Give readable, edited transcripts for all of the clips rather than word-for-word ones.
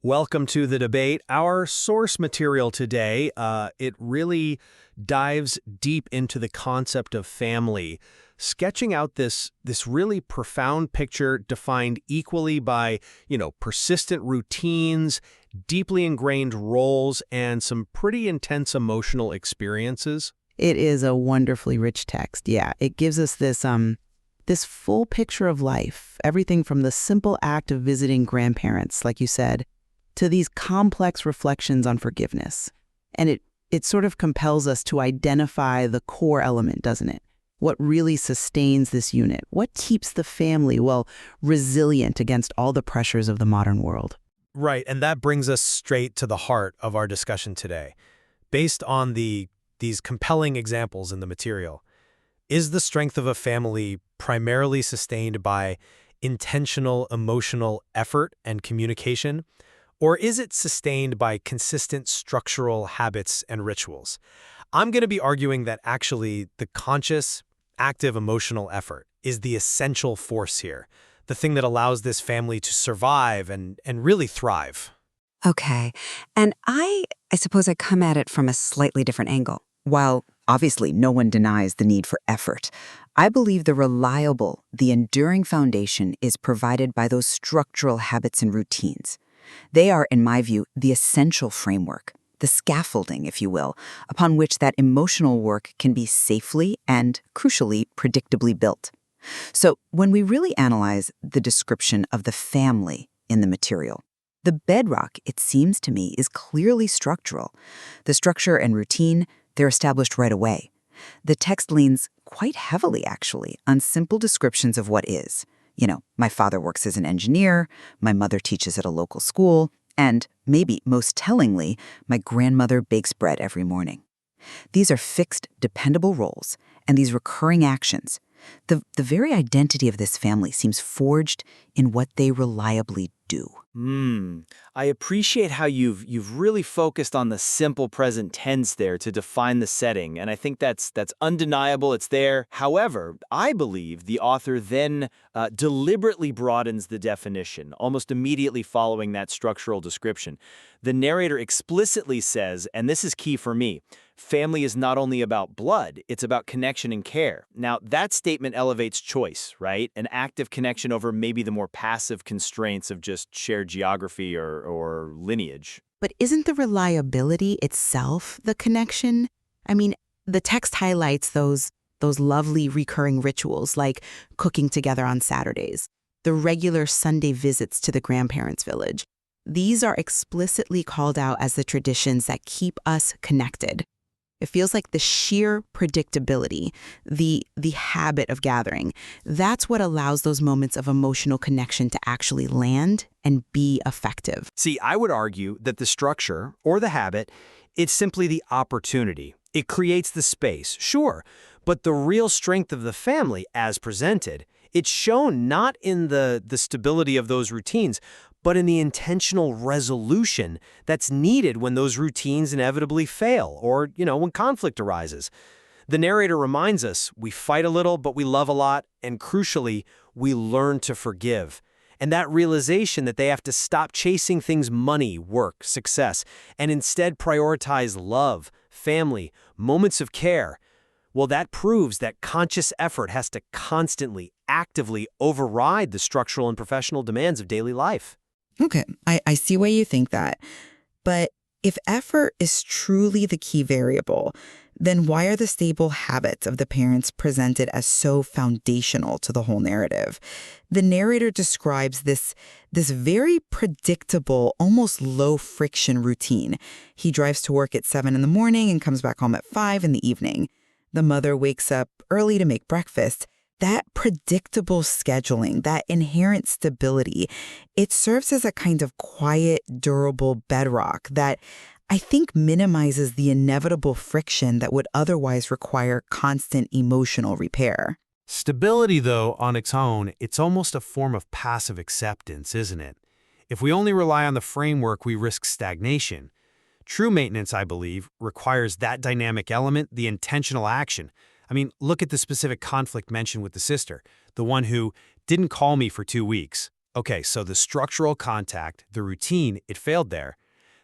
Welcome to the debate. Our source material today, it really dives deep into the concept of family, sketching out this really profound picture defined equally by, persistent routines, deeply ingrained roles, and some pretty intense emotional experiences. It is a wonderfully rich text. Yeah, it gives us this full picture of life, everything from the simple act of visiting grandparents, like you said, to these complex reflections on forgiveness. And it sort of compels us to identify the core element, doesn't it? What really sustains this unit? What keeps the family, resilient against all the pressures of the modern world? Right, and that brings us straight to the heart of our discussion today. Based on these compelling examples in the material, is the strength of a family primarily sustained by intentional emotional effort and communication? Or is it sustained by consistent structural habits and rituals? I'm going to be arguing that actually the conscious, active emotional effort is the essential force here, the thing that allows this family to survive and really thrive. Okay. And I suppose I come at it from a slightly different angle. While obviously no one denies the need for effort, I believe the enduring foundation is provided by those structural habits and routines. They are, in my view, the essential framework, the scaffolding, if you will, upon which that emotional work can be safely and, crucially, predictably built. So when we really analyze the description of the family in the material, the bedrock, it seems to me, is clearly structural. The structure and routine, they're established right away. The text leans quite heavily, actually, on simple descriptions of what is. My father works as an engineer, my mother teaches at a local school, and maybe most tellingly, my grandmother bakes bread every morning. These are fixed, dependable roles, and these recurring actions. The very identity of this family seems forged in what they reliably do. I appreciate how you've really focused on the simple present tense there to define the setting, and I think that's undeniable. It's there. However, I believe the author then deliberately broadens the definition, almost immediately following that structural description. The narrator explicitly says, and this is key for me, family is not only about blood, it's about connection and care. Now, that statement elevates choice, right? An active connection over maybe the more passive constraints of just shared geography or lineage. But isn't the reliability itself the connection? I mean, the text highlights those lovely recurring rituals like cooking together on Saturdays, the regular Sunday visits to the grandparents' village. These are explicitly called out as the traditions that keep us connected. It feels like the sheer predictability, the habit of gathering, that's what allows those moments of emotional connection to actually land and be effective. See, I would argue that the structure, or the habit, it's simply the opportunity. It creates the space, sure, but the real strength of the family, as presented, it's shown not in the stability of those routines, but in the intentional resolution that's needed when those routines inevitably fail or, when conflict arises. The narrator reminds us we fight a little, but we love a lot, and crucially, we learn to forgive. And that realization that they have to stop chasing things money, work, success, and instead prioritize love, family, moments of care. Well, that proves that conscious effort has to constantly, actively override the structural and professional demands of daily life. Okay, I see why you think that. But if effort is truly the key variable, then why are the stable habits of the parents presented as so foundational to the whole narrative? The narrator describes this very predictable, almost low-friction routine. He drives to work at 7 in the morning and comes back home at 5 in the evening. The mother wakes up early to make breakfast. That predictable scheduling, that inherent stability, it serves as a kind of quiet, durable bedrock that I think minimizes the inevitable friction that would otherwise require constant emotional repair. Stability, though, on its own, it's almost a form of passive acceptance, isn't it? If we only rely on the framework, we risk stagnation. True maintenance, I believe, requires that dynamic element, the intentional action. I mean, look at the specific conflict mentioned with the sister, the one who didn't call me for 2 weeks. Okay, so the structural contact, the routine, it failed there.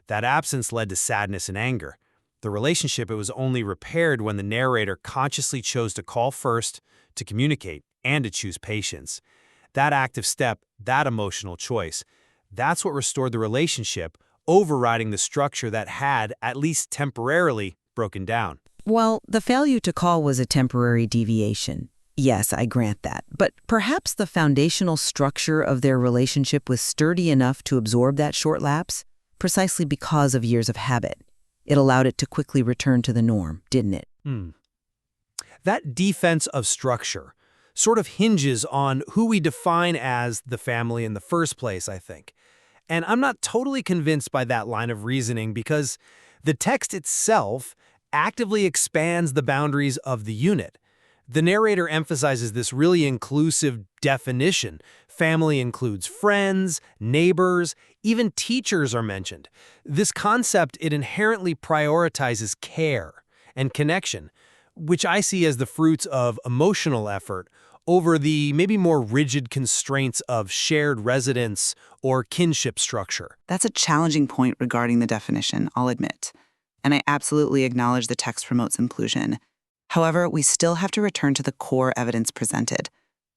That absence led to sadness and anger. The relationship, it was only repaired when the narrator consciously chose to call first, to communicate, and to choose patience. That active step, that emotional choice, that's what restored the relationship, overriding the structure that had, at least temporarily, broken down. Well, the failure to call was a temporary deviation. Yes, I grant that. But perhaps the foundational structure of their relationship was sturdy enough to absorb that short lapse, precisely because of years of habit. It allowed it to quickly return to the norm, didn't it? That defense of structure sort of hinges on who we define as the family in the first place, I think. And I'm not totally convinced by that line of reasoning because the text itself actively expands the boundaries of the unit. The narrator emphasizes this really inclusive definition. Family includes friends, neighbors, even teachers are mentioned. This concept, it inherently prioritizes care and connection, which I see as the fruits of emotional effort over the maybe more rigid constraints of shared residence or kinship structure. That's a challenging point regarding the definition, I'll admit. And I absolutely acknowledge the text promotes inclusion. However, we still have to return to the core evidence presented.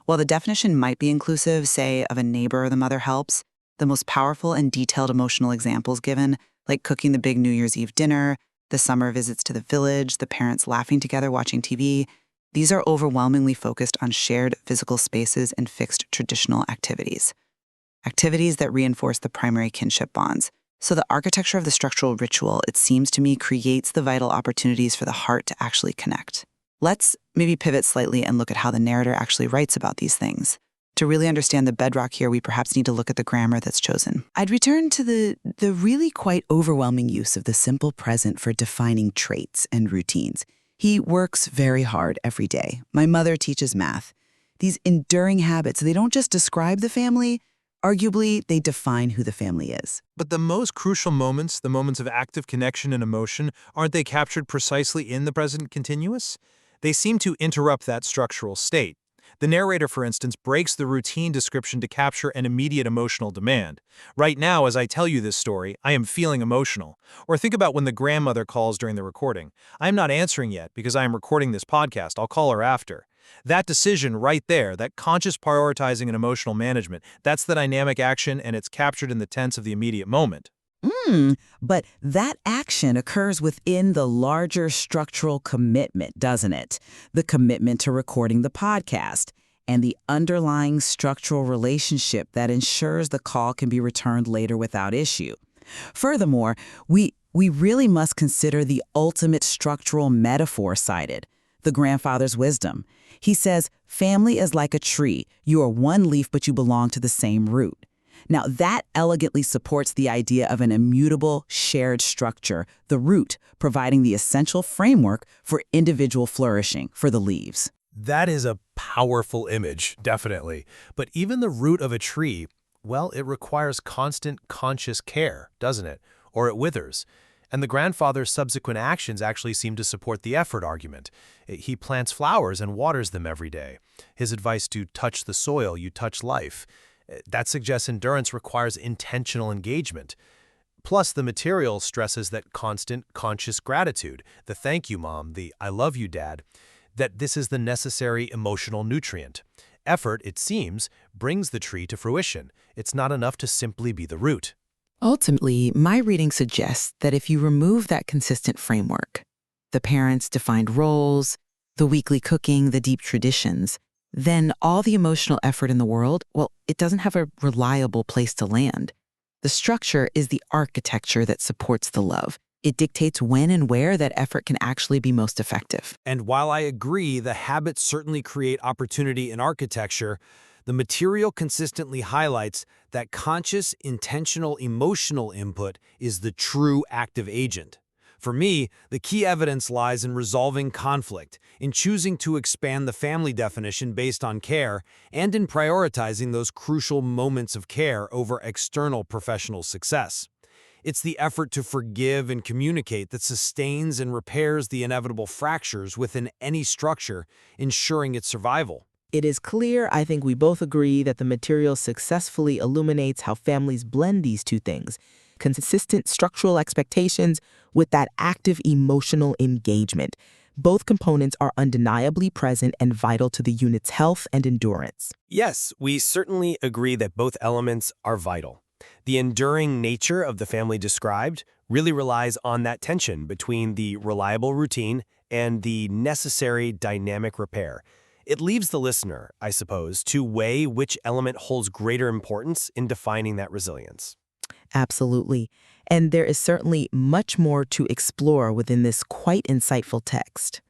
While the definition might be inclusive, say, of a neighbor the mother helps, the most powerful and detailed emotional examples given, like cooking the big New Year's Eve dinner, the summer visits to the village, the parents laughing together watching TV, these are overwhelmingly focused on shared physical spaces and fixed traditional activities. Activities that reinforce the primary kinship bonds. So the architecture of the structural ritual, it seems to me, creates the vital opportunities for the heart to actually connect. Let's maybe pivot slightly and look at how the narrator actually writes about these things. To really understand the bedrock here, we perhaps need to look at the grammar that's chosen. I'd return to the really quite overwhelming use of the simple present for defining traits and routines. He works very hard every day. My mother teaches math. These enduring habits, they don't just describe the family, arguably, they define who the family is. But the most crucial moments, the moments of active connection and emotion, aren't they captured precisely in the present continuous? They seem to interrupt that structural state. The narrator, for instance, breaks the routine description to capture an immediate emotional demand. Right now, as I tell you this story, I am feeling emotional. Or think about when the grandmother calls during the recording. I am not answering yet because I am recording this podcast. I'll call her after. That decision right there, that conscious prioritizing and emotional management, that's the dynamic action, and it's captured in the tense of the immediate moment. But that action occurs within the larger structural commitment, doesn't it? The commitment to recording the podcast and the underlying structural relationship that ensures the call can be returned later without issue. Furthermore, we really must consider the ultimate structural metaphor cited, the grandfather's wisdom. He says, family is like a tree. You are one leaf, but you belong to the same root. Now, that elegantly supports the idea of an immutable, shared structure, the root providing the essential framework for individual flourishing for the leaves. That is a powerful image, definitely. But even the root of a tree, well, it requires constant conscious care, doesn't it? Or it withers. And the grandfather's subsequent actions actually seem to support the effort argument. He plants flowers and waters them every day. His advice to touch the soil, you touch life. That suggests endurance requires intentional engagement. Plus, the material stresses that constant, conscious gratitude, the thank you, Mom, the I love you, Dad, that this is the necessary emotional nutrient. Effort, it seems, brings the tree to fruition. It's not enough to simply be the root. Ultimately, my reading suggests that if you remove that consistent framework, the parents' defined roles, the weekly cooking, the deep traditions, then all the emotional effort in the world, well, it doesn't have a reliable place to land. The structure is the architecture that supports the love. It dictates when and where that effort can actually be most effective. And while I agree the habits certainly create opportunity in architecture, the material consistently highlights that conscious, intentional, emotional input is the true active agent. For me, the key evidence lies in resolving conflict, in choosing to expand the family definition based on care, and in prioritizing those crucial moments of care over external professional success. It's the effort to forgive and communicate that sustains and repairs the inevitable fractures within any structure, ensuring its survival. It is clear, I think we both agree, that the material successfully illuminates how families blend these two things, consistent structural expectations with that active emotional engagement. Both components are undeniably present and vital to the unit's health and endurance. Yes, we certainly agree that both elements are vital. The enduring nature of the family described really relies on that tension between the reliable routine and the necessary dynamic repair. It leaves the listener, I suppose, to weigh which element holds greater importance in defining that resilience. Absolutely. And there is certainly much more to explore within this quite insightful text.